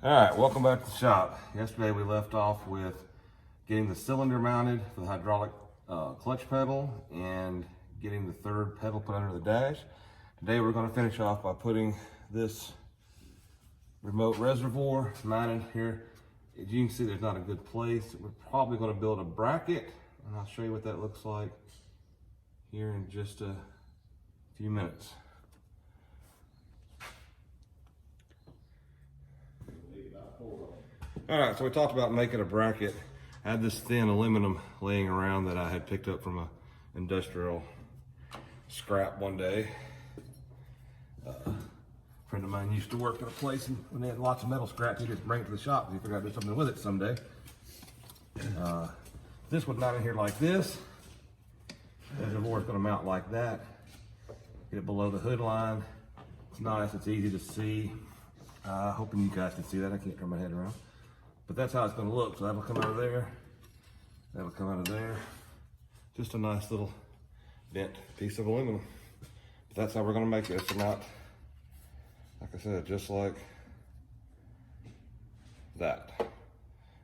All right, welcome back to the shop. Yesterday we left off with getting the cylinder mounted for the hydraulic clutch pedal and getting the third pedal put under the dash. Today we're going to finish off by putting this remote reservoir mounted here. As you can see, there's not a good place. We're probably going to build a bracket, and I'll show you what that looks like here in just a few minutes. All right, so we talked about making a bracket. I had this thin aluminum laying around that I had picked up from a industrial scrap one day. A friend of mine used to work at a place, and when they had lots of metal scrap, he'd just bring it to the shop because he figured I'd do something with it someday. This would mount in here like this. The reservoir is going to mount like that. Get it below the hood line. It's nice, it's easy to see. Hoping you guys can see that. I can't turn my head around. But that's how it's going to look. So that'll come out of there. That'll come out of there. Just a nice little bent piece of aluminum. But that's how we're going to make it. It's not, like I said, just like that.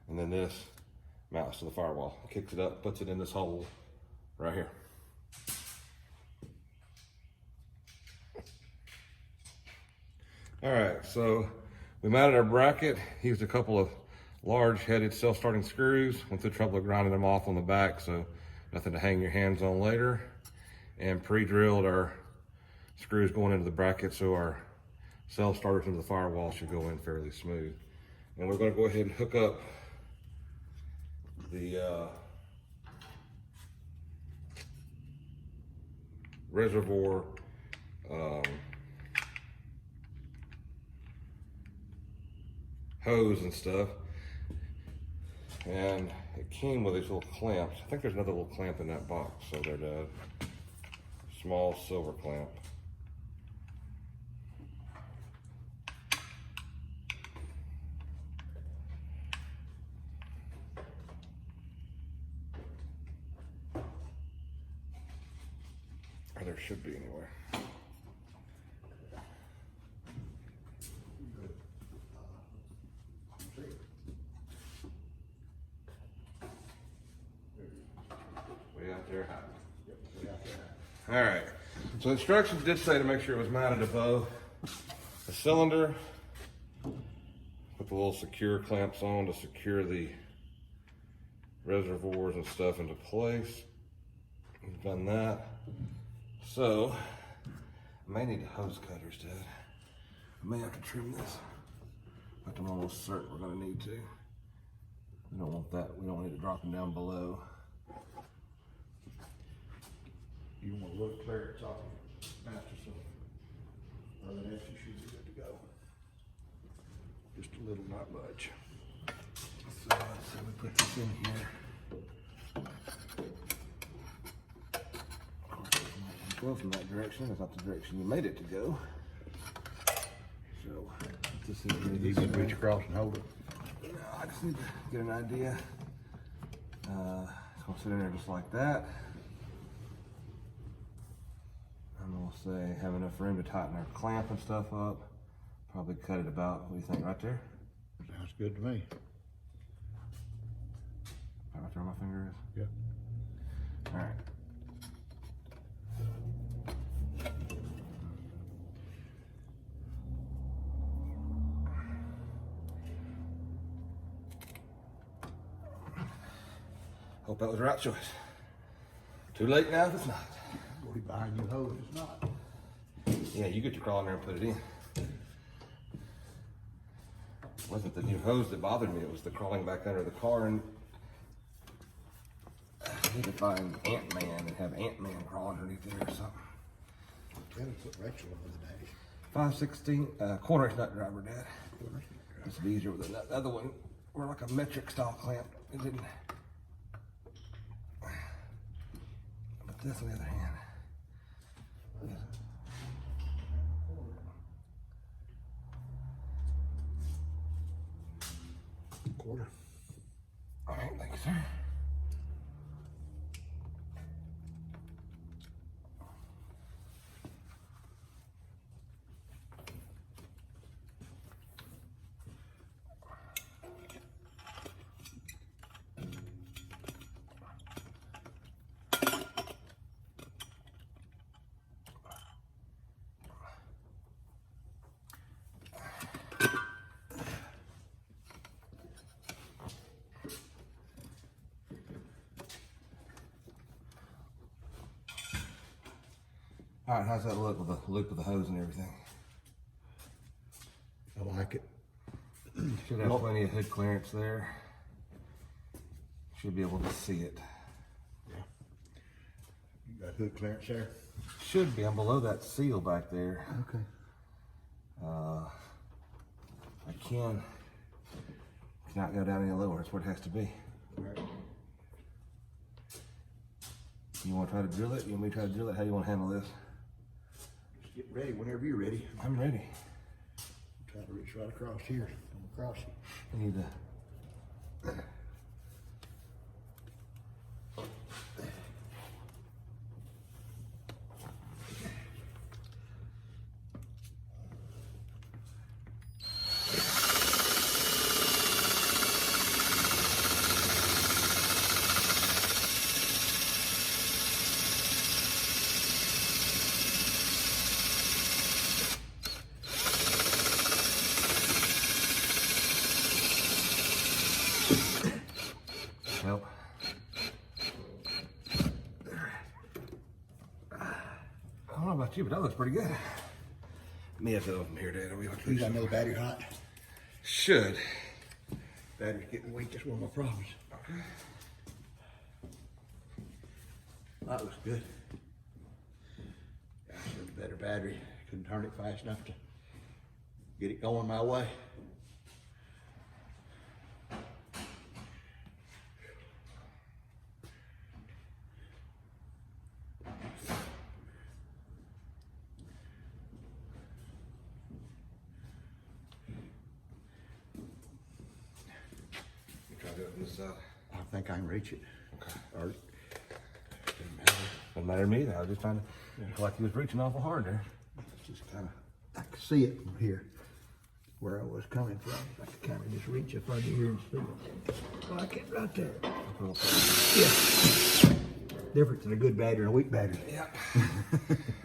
And then this mounts to the firewall. Kicks it up, puts it in this hole right here. All right, so we mounted our bracket, used a couple of large-headed self-starting screws, went through trouble of grinding them off on the back, so nothing to hang your hands on later, and pre-drilled our screws going into the bracket so our self-starters into the firewall should go in fairly smooth. And we're going to go ahead and hook up the reservoir hose and stuff, and it came with these little clamps. I think there's another little clamp in that box, so they're a small silver clamp. Or there should be anywhere. All right, so instructions did say to make sure it was mounted above the cylinder. Put the little secure clamps on to secure the reservoirs and stuff into place. We've done that. So, I may need hose cutters, Dad. I may have to trim this, but I'm almost certain we're gonna need to. We don't want that, we don't need it dropping down below. You want to look clear, it's off your master cylinder. Other than that, you should be good to go. Just a little, not much. So let's see, we put this in here. Of course, it might go from that direction. That's not the direction you made it to go. So, this is You can reach across and hold it. No, I just need to get an idea. It's gonna sit in there just like that. And we'll say have enough room to tighten our clamp and stuff up. Probably cut it about, what do you think, right there? Sounds good to me. Right there where my finger is? Yeah. All right. Hope that was the right choice. Too late now if it's not. Go be buying new hose, it's not. Yeah, you get to crawl in there and put it in. It wasn't the new hose that bothered me, it was the crawling back under the car, and I need to find Ant-Man and have Ant-Man crawl underneath there or something. Tell me put Rachel on the dash. 5/16 quarter-inch nut driver, Dad. This would be easier with the nut. The other one, we're like a metric style clamp. It didn't. But this on the other hand. Quarter. All right, thank you, sir. All right, how's that look with the loop of the hose and everything? I like it. Should have plenty of hood clearance there. Should be able to see it. Yeah. You got hood clearance there? Should be. I'm below that seal back there. Okay. I cannot go down any lower. That's where it has to be. All right. You want to try to drill it? You want me to try to drill it? How do you want to handle this? Just get ready whenever you're ready. I'm ready. Try to reach right across here. Come across it. I need to. Nope. I don't know about you, but that looks pretty good. Me have to open here, Dad. You got another battery hot? Should. Battery's getting weak. That's one of my problems. That looks good. I should have a better battery. Couldn't turn it fast enough to get it going my way. This, I think I can reach it. Okay. Or, doesn't matter. doesn't matter to me. I was just trying to feel like he was reaching awful hard there. It's just kind of, I can see it from here, where I was coming from. I could kind of just reach up under here and see it. Like it right there. Yeah. Difference in a good battery and a weak battery. Yeah.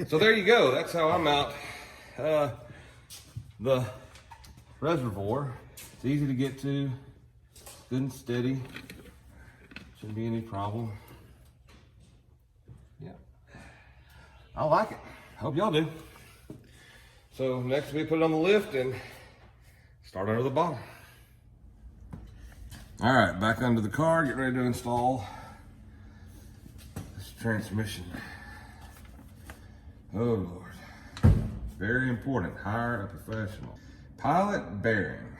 So there you go. That's how I mount the reservoir. It's easy to get to. Good and steady. Shouldn't be any problem. Yeah. I like it. Hope y'all do. So next we put it on the lift and start under the bottom. All right, back under the car, get ready to install this transmission. Oh Lord. Very important, hire a professional. Pilot bearing.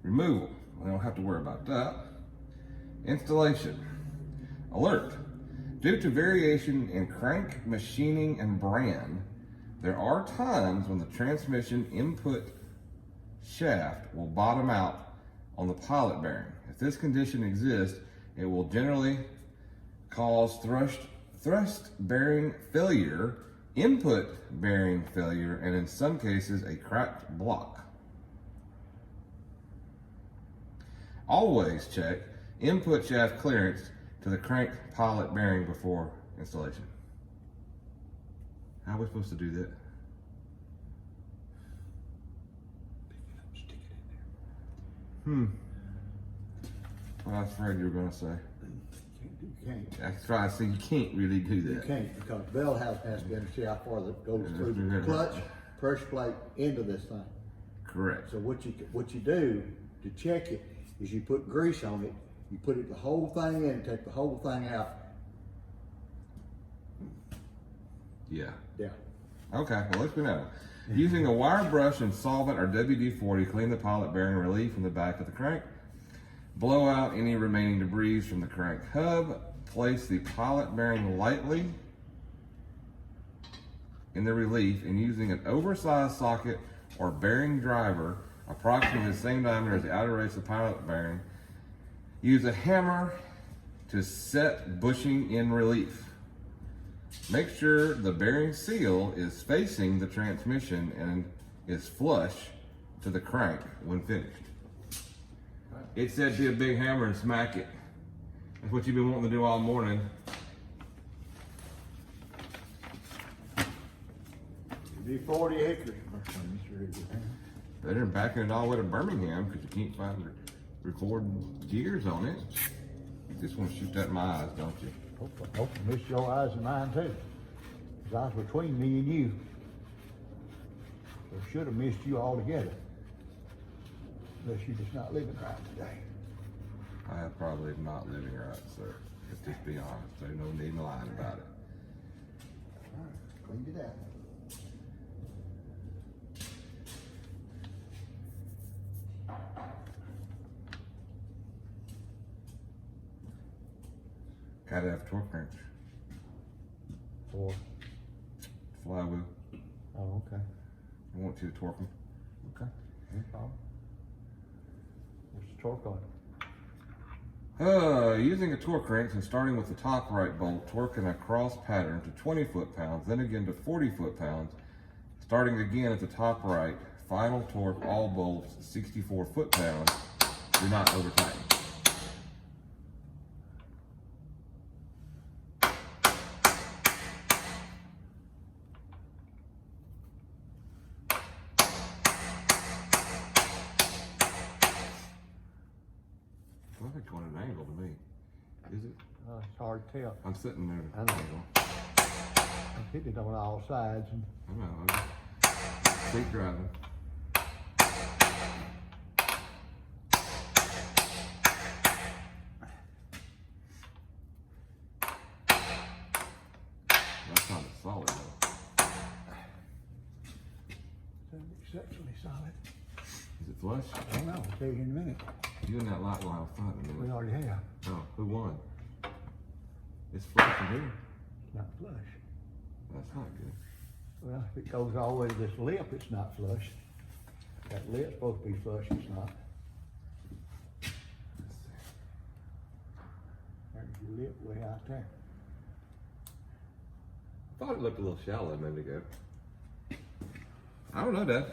Removal. We don't have to worry about that. Installation. Alert. Due to variation in crank, machining, and brand, there are times when the transmission input shaft will bottom out on the pilot bearing. If this condition exists, it will generally cause thrust bearing failure, input bearing failure, and in some cases, a cracked block. Always check input shaft clearance to the crank pilot bearing before installation. How are we supposed to do that? Stick it in there. Well, I was afraid you were going to say. You can't. That's right. So you can't really do You that. can't, because the bell house has to be able to see how far that goes through the clutch, pressure plate into this thing. Correct. So what you do to check it is you put grease on it, you put it the whole thing in, take the whole thing out. Yeah. Yeah. Okay, well, at least we know. Using a wire brush and solvent or WD-40, clean the pilot bearing relief from the back of the crank. Blow out any remaining debris from the crank hub. Place the pilot bearing lightly in the relief and using an oversized socket or bearing driver approximately the same diameter as the outer race of the pilot bearing. Use a hammer to set bushing in relief. Make sure the bearing seal is facing the transmission and is flush to the crank when finished. It said be a big hammer and smack it. That's what you've been wanting to do all morning. It'd be 40 acres. Better than backing it all the way to Birmingham because you can't find recording gears on it. You just want to shoot that in my eyes, don't you? Hope to miss your eyes and mine too. 'Cause I was between me and you. So should have missed you altogether. Unless you're just not living right today. I have probably not living right, sir. Let's just be honest. There's no need in lying about it. All right, cleaned it out. Gotta have torque wrench. Or, Flywheel. oh, okay. I want you to torque them. Okay, no problem. What's the torque on it? Using a torque wrench and starting with the top right bolt, torquing a cross pattern to 20 foot-pounds, then again to 40 foot-pounds, starting again at the top right, final torque all bolts 64 foot-pounds, do not over tighten. It's like going at an angle to me. Is it? It's hard to tell. I'm sitting there I at know. an angle. I'm hitting it on all sides. And I know. I just keep driving. That's not as solid though. it's exceptionally solid. Is it flush? I don't know. I'll tell you in a minute. You and that light will have fun in a We minute. already have. Oh, who won? It's flush in here. It's not flush. That's not good. Well, if it goes all the way to this lip, it's not flush. That lip's supposed to be flush, it's not. Let's see. There's your lip way out there. I thought it looked a little shallow a minute ago. I don't know, Dad.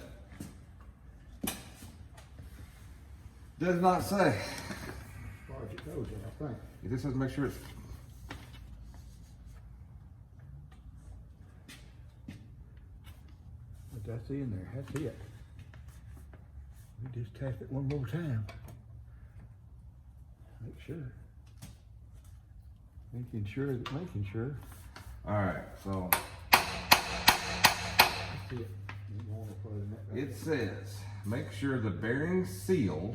Does not say. As far as it goes, I think. It just says make sure it's. But that's in there, that's it. We just tap it one more time. Make sure. Making sure. All right, so That's it. You don't want to put in that right it says make sure the bearing seal,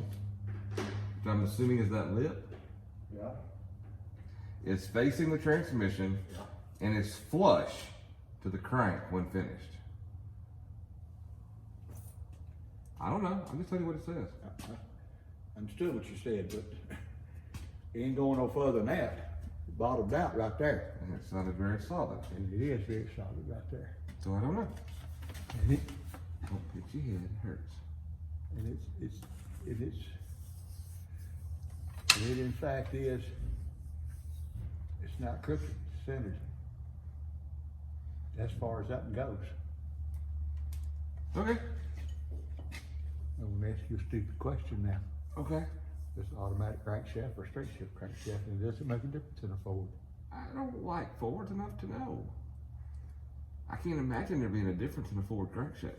which I'm assuming is that lip, there. Yeah. is facing the transmission Yeah. and is flush to the crank when finished. I don't know. I'm just telling you what it says. I understood what you said, but it ain't going no further than that. It bottomed out right there. And it sounded very solid. And it is very solid right there. So I don't know. And it, Don't hit your head, it hurts. and it in fact is, it's not crooked, it's centered. As far as that one goes. Okay. I'm gonna ask you a stupid question now. Okay. Is it automatic crankshaft or straight shift crankshaft, and does it make a difference in a Ford? I don't like Fords enough to know. I can't imagine there being a difference in a Ford crankshaft.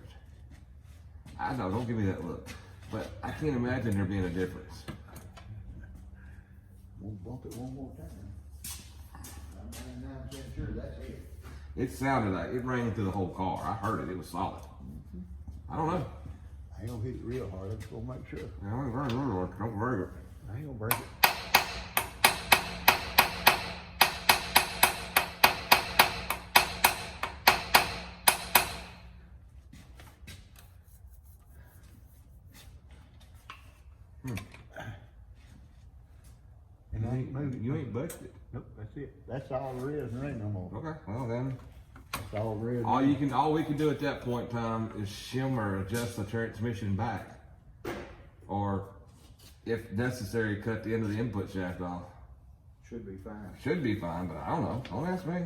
I know, don't give me that look. But I can't imagine there being a difference. We'll bump it one more time. I'm 99% sure that's it. It sounded like it rang through the whole car. I heard it, it was solid. I don't know. I ain't gonna hit it real hard, I'm just gonna make sure. I don't break it. Don't break it. I ain't gonna break it. And I ain't moving. You ain't busted. Nope, that's it. That's all there is, there ain't no more. Okay, well then, That's all there is. all we can do at that point in time is shim or adjust the transmission back. Or, if necessary, cut the end of the input shaft off. Should be fine. Should be fine, but I don't know. Don't ask me.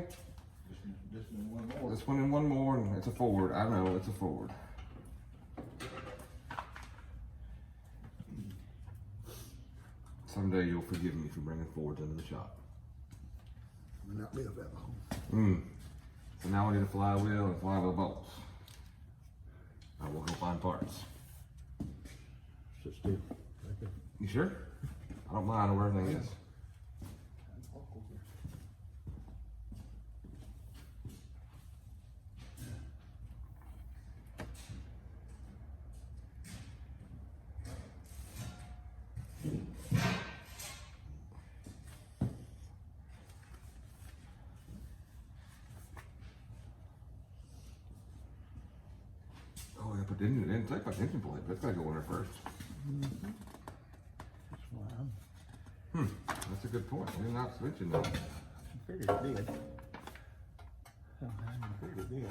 Just one more. This one and one more, and it's a Ford. I know it's a Ford. Someday you'll forgive me for bringing Fords into the shop. May not live that long. So now we need a flywheel and flywheel bolts. I will go find parts. Sit still. Right there. You sure? I don't mind where everything is. but didn't take my engine blade, but it's gotta go in there first. That's why That's a good point. I did not mention that. I figured it did. Somehow I figured it did.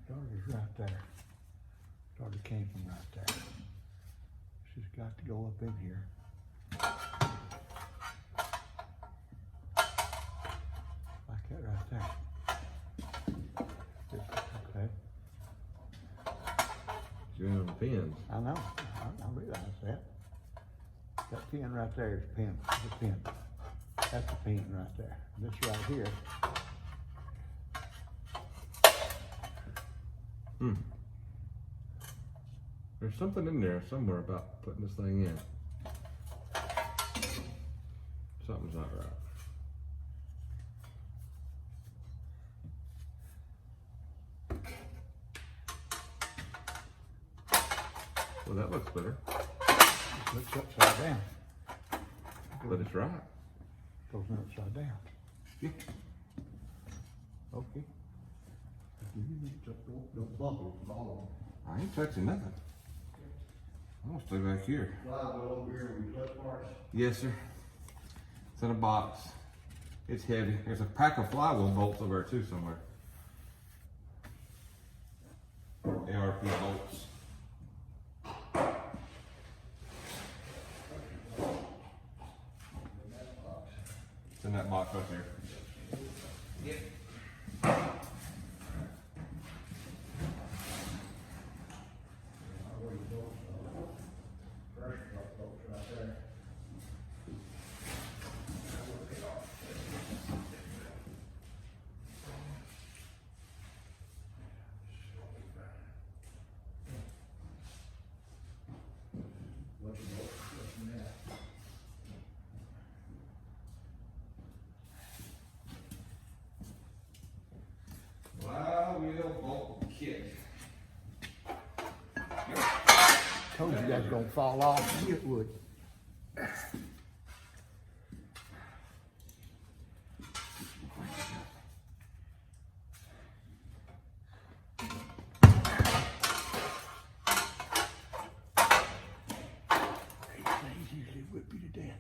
Starter's right there. Starter came from right there. She's got to go up in here. Like that right there. Okay. You have the pins. I know. I realize that. That pin right there is the pin. The pin. That's the pin right there. This right here. There's something in there somewhere about putting this thing in. Something's not right. Well, that looks better, It looks upside down. but it's right. Goes in upside down. Yeah. Okay. Don't bubble, follow. I ain't touching nothing. I'm gonna stay back here. Over here with clutch parts. Yes, sir. It's in a box. It's heavy. There's a pack of flywheel bolts over there too somewhere. ARP bolts. It's in that box right there. Yep. Flywheel bolt kit. Told you guys gonna fall off. It would. Things usually whip you to death.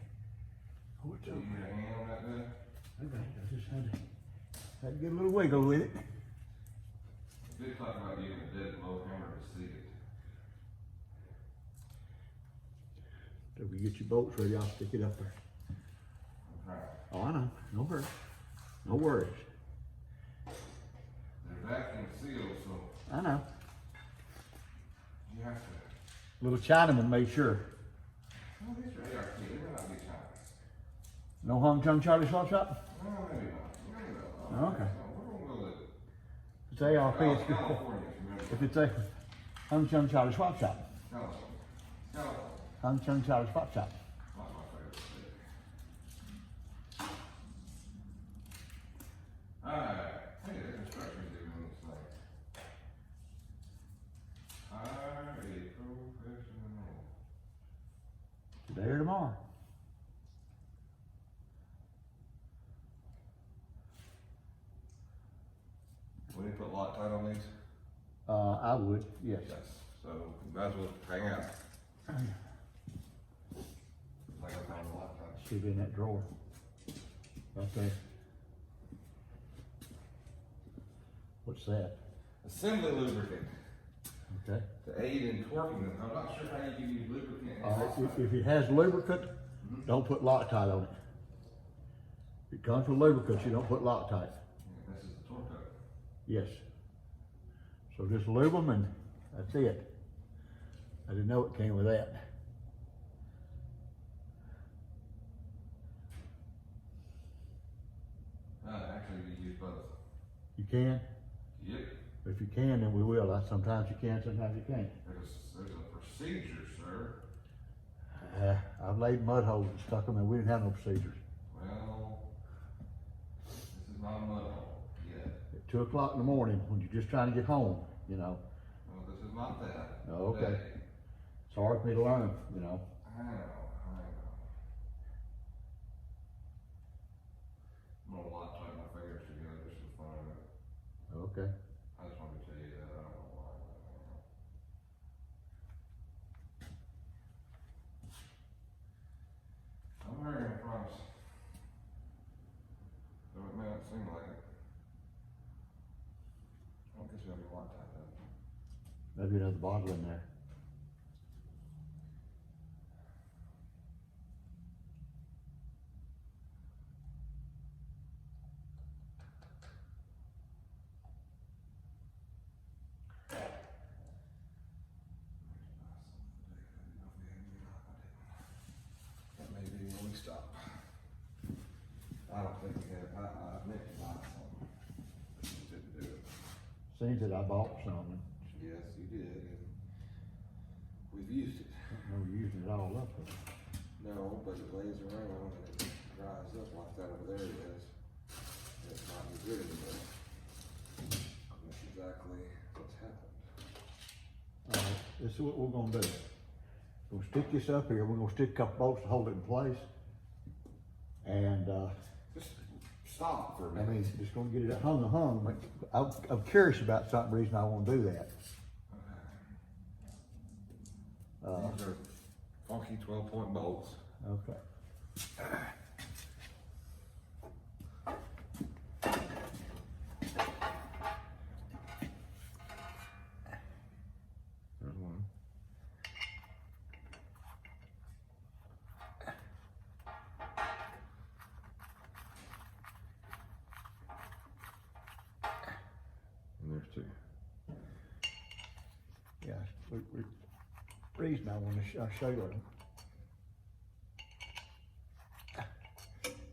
Oh, it's You over. need a hand on that there? I just had to get a little wiggle with it. We did talk about using a dead blow hammer to seat it. So we get your bolts ready, I'll stick it up there. Alright. Oh, I know. No hurry. No worries. They're vacuum sealed, so I know. you have to. Little Chinaman made sure. Oh, these are ARP. They may not be Chinese. No Hung Chung Charlie Swap Shop? No, maybe not. Maybe not. Okay. We're gonna go with It's ARP. It's good. California, remember? If it's a Hung Chung Charlie Swap Shop. California. California. Hung Chung Charlie Swap Shop. Not my favorite state. Alright. Hey, the construction dude on this thing. Hire a professional. Today or tomorrow. We need to put Loctite on these? I would, yes. Yes. So, might as well hang out. Like I found Loctite. Should be in that drawer. Right there. What's that? Assembly lubricant Okay. to aid in torquing them. I'm not sure how you can use lubricant. If it has lubricant, don't put Loctite on it. If it comes with lubricant, you don't put Loctite. Yeah, this is the torque coat. Yes. So just lube them and that's it. I didn't know it came with that. Actually, you use both. You can? Yep. If you can, then we will. Sometimes you can, sometimes you can't. There's a procedure, sir. I've laid mud holes and stuck them and we didn't have no procedures. Well, this is not a mud hole yet. At 2 o'clock in the morning, when you're just trying to get home, you know. Well, this is not that. Oh, okay. Today. It's hard for me to learn, you know. I know. I'm gonna Loctite my fingers together just for fun of it. Okay. I just wanted to tell you that. I don't know why. I'm wearing a promise. Though it may not seem like it. I don't guess you have your Loctite though. Maybe another bottle in there. That may be when we stop. I don't think we have. I meant to buy something. Just didn't do it. Seems that I bought some. Yes, you did. And we've used it. No, we're using it all up. No, but it lays around and it dries up like that over there it is. And it's not as good anymore. That's exactly what's happened. All right, this is what we're gonna do. We're gonna stick this up here. We're gonna stick a couple bolts to hold it in place. And, Just stop for a I minute. mean, just gonna get it hung. I'm curious about something reason I wanna do that. These are funky 12-point bolts. Okay. There's one. And there's two. Yeah, reason I wanna show you.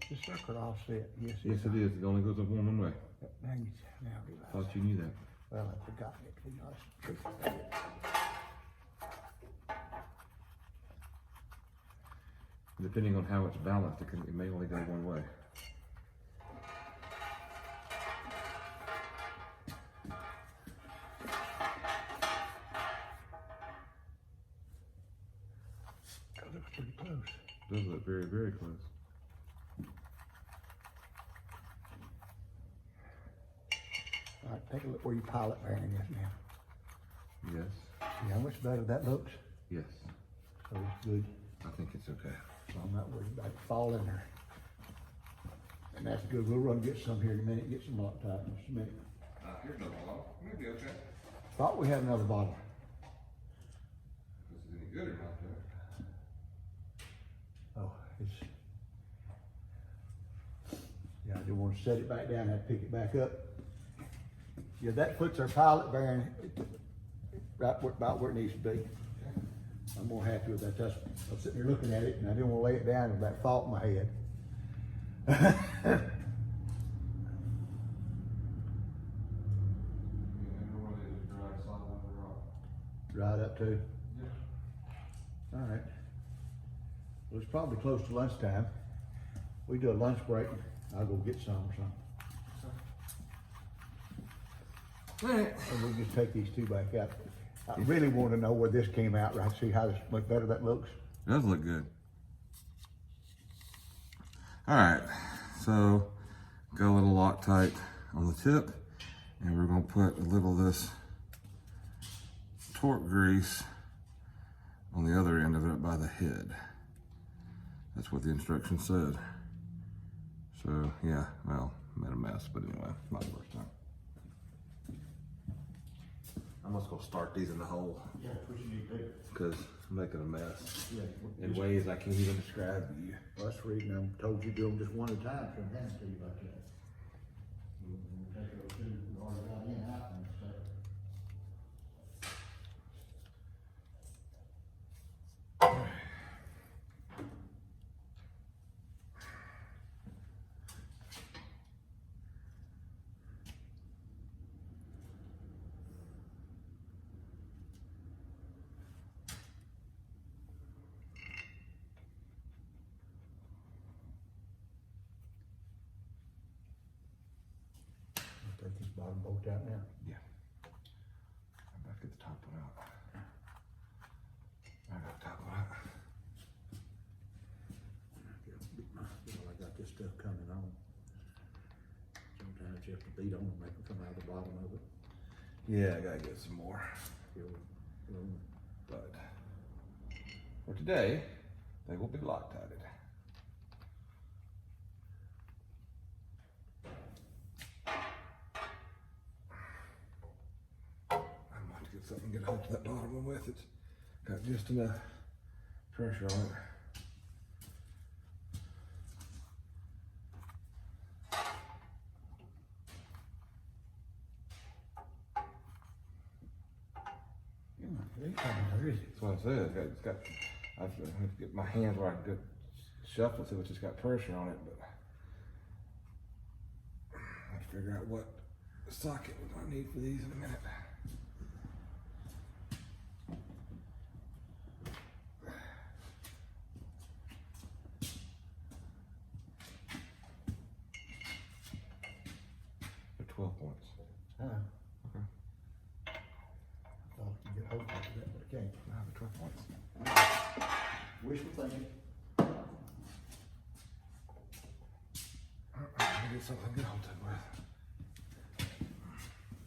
This sucker offset, yes. Yes, it is. It only goes up one way. Now you realize. Thought you knew that. Well, I forgot it, to be honest. Depending on how it's balanced, it may only go one way. That looks pretty close. Does look very, very close. All right, take a look where your pilot bearing is now. Yes. See how much better that looks? Yes. So it's good. I think it's okay. So I'm not worried about it falling there. And that's good. We'll run get some here in a minute, get some Loctite in just a minute. Here's another bottle. Maybe okay. Thought we had another bottle. If this is any good or not, though. Oh, it's, yeah, I didn't want to set it back down, I had to pick it back up. Yeah, that puts our pilot bearing about where it needs to be. I'm more happy with that. I'm sitting here looking at it and I didn't want to lay it down with that fault in my head. Yeah, everybody is dry solid on the rock. Right up to. Yeah. All right. Well, it's probably close to lunchtime. We do a lunch break. I'll go get some or something. Alright. And we'll just take these two back out. I really want to know where this came out, right? See how much better that looks? It does look good. Alright, so got a little Loctite on the tip, and we're gonna put a little of this torque grease on the other end of it by the head. That's what the instructions said. So yeah, well, made a mess, but anyway, not the first time. I'm just gonna start these in the hole, Yeah, what you need to do. because I'm making a mess Yeah, in ways I can't even describe to you. well, that's the reason I told you to do them just one at a time, so I'm going to tell you about that. We'll take those two, we already got in out and stuff. Take this bottom bolt out now. Yeah. I'm about to get the top one out. you have to beat on them, make them come out of the bottom of it. Yeah, I gotta get some more. But for today, they will be Loctited. I might have to get something to get hold to that bottom one with. It's got just enough pressure on it. That's what I said. I have to get my hands where I can get shuffle so it's just got pressure on it, but I have to figure out what socket we're gonna need for these in a minute. They're 12 points. Okay. Okay. I thought you could hold on to that, but I can't. No, they're 12 points. Wishful thinking. I get something to get hold to it with.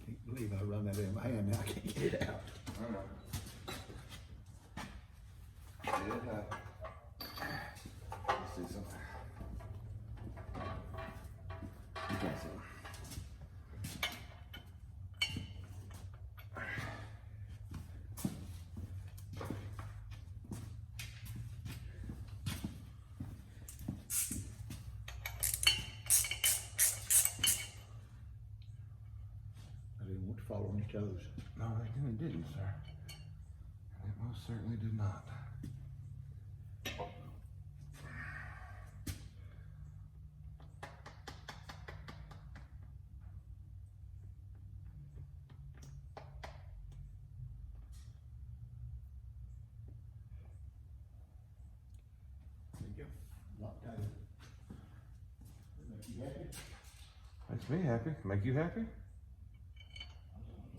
Can't believe I run that in my hand now, I can't get it out. I know. Let's see something. You can't see. I didn't want to fall on your toes. No, it didn't, sir. It most certainly did not. There you go. Loctite. Make you happy? Makes me happy. Make you happy? I'm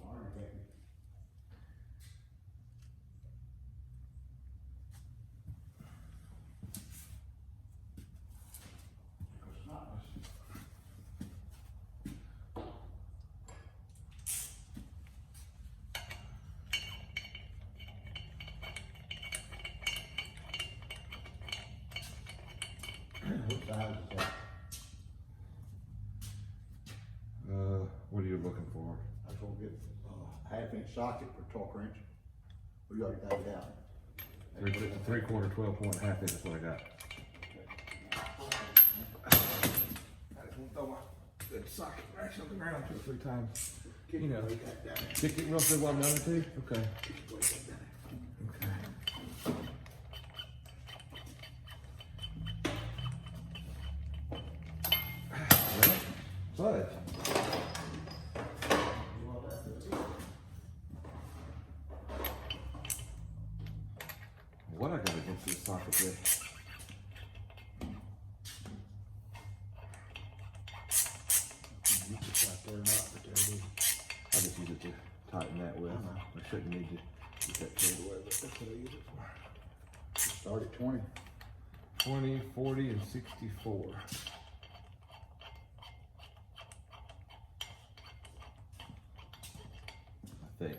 already happy. It's not us. What size is that? What are you looking for? I was gonna get a half-inch socket for torque wrench. We already got it out. 3/4, 12 point, half inch is what I got. I just want to throw my good socket wrench on the ground 2 or 3 times. You know, kick it real quick while I'm done it too? Okay. Okay. But what I got against this socket with? You just right there, not, but there it is. I just use it to tighten that with. I shouldn't need to get that pulled away, but that's what I use it for. Start at 20. 20, 40, and 64. I think.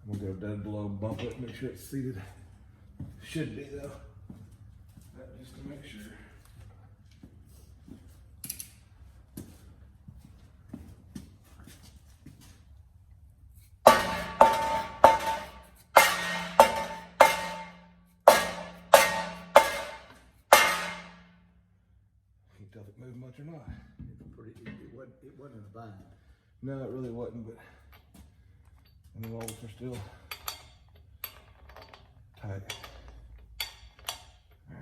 I'm gonna go dead below, bump it, make sure it's seated. Should be though. Just to make sure. Can't tell if it moved much or not. It wasn't in a bind. No, it really wasn't, but and the rolls are still tight. All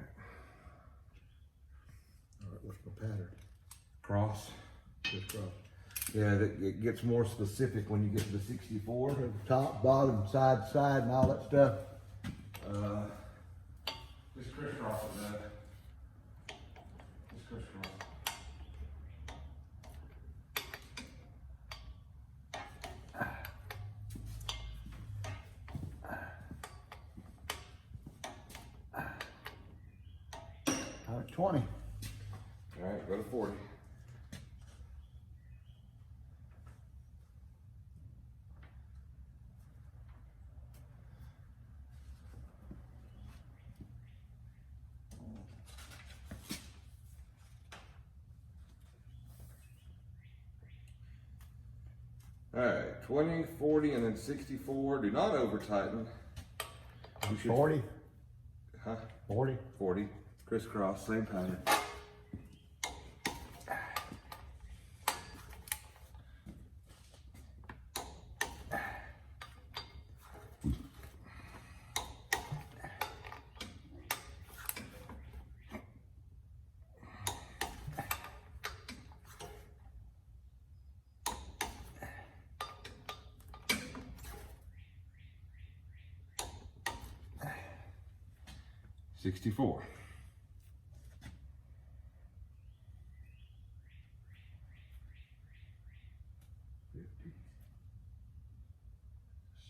right, what's my pattern? Cross. Just cross. Yeah, it gets more specific when you get to the 64. Top, bottom, side to side, and all that stuff. Just crisscross it, Doug. Just crisscross. 20. All right, go to 40. All right, 20, 40, and then 64. Do not over tighten. 40. Huh? 40. 40. Crisscross, same pattern. $64.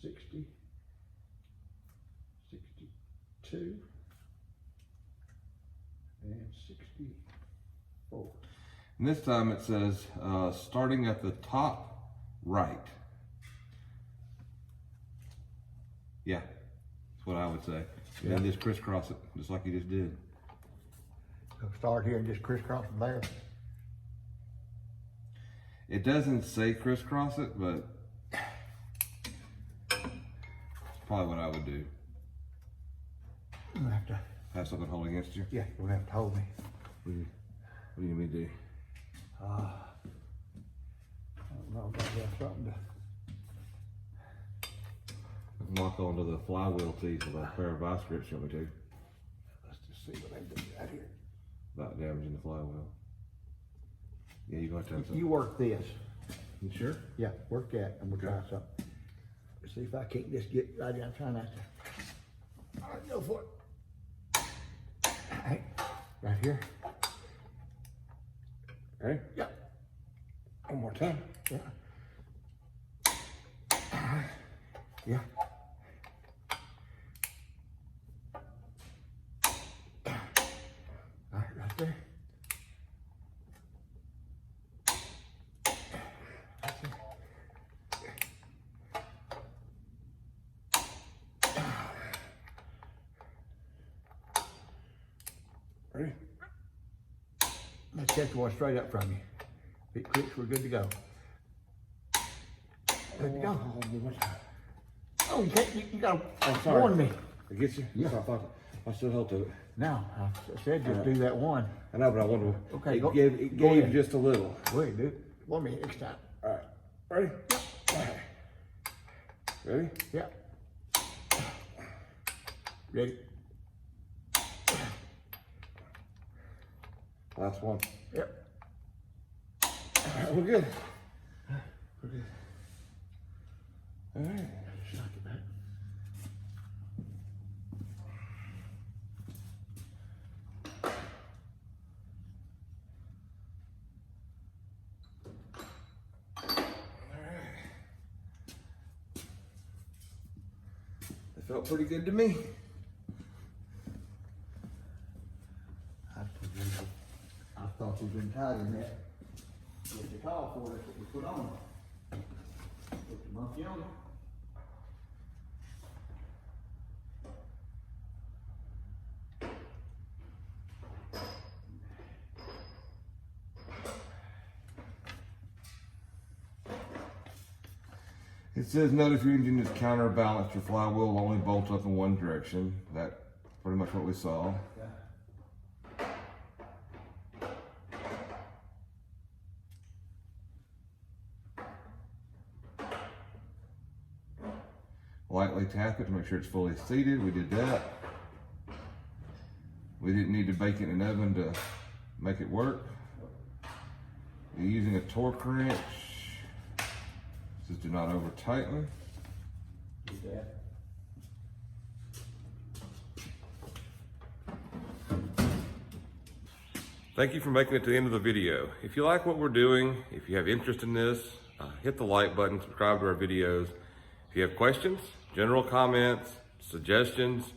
60, 62, and 64. And this time it says starting at the top right. Yeah, that's what I would say. And then just crisscross it, just like you just did. So start here and just crisscross from there. It doesn't say crisscross it, but it's probably what I would do. You'll have to. Have something hold against you? Yeah, you'll have to hold me. What do you need me to do? I don't know if I got something to. Lock onto the flywheel teeth with a pair of vice grips you want me to. Let's just see what they do out here. Without damaging the flywheel. Yeah, you're going to have to have something. You work this. You sure? Yeah, work that, and we'll try something. Let's see if I can't just get right in. I'm trying not to. All right, go for it. All right, right here. Ready? Yeah. One more time. Yeah. Yeah. All right, right there. Ready? Let's catch one straight up from you. If it clicks, we're good to go. Good to go. Oh, you can't, you gotta warn me. It gets you? Yeah. I still held to it. Now, I said just do that one. I know, but I wonder. Okay, it go gave ahead. just a little. Wait, dude. Warn me next time. All right. Ready? All right. Ready? Yeah. Ready? Last one. Yep. All right, we're good. We're good. All right. Knock it back. It felt pretty good to me. I thought you'd been tighter than that. What they call for it, that's what we put on it. Put the monkey on it. It says, note if your engine is counterbalanced, your flywheel will only bolt up in one direction. That's pretty much what we saw. Yeah. Lightly tap it to make sure it's fully seated. We did that. We didn't need to bake it in an oven to make it work. You're using a torque wrench. It says do not over tighten. Do that. Thank you for making it to the end of the video. If you like what we're doing, if you have interest in this, hit the like button, subscribe to our videos. If you have questions, general comments, suggestions,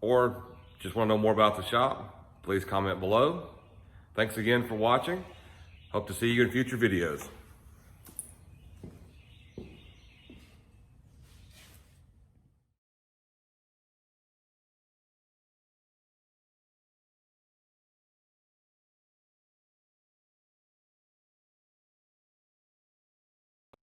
or just want to know more about the shop, please comment below. Thanks again for watching. Hope to see you in future videos.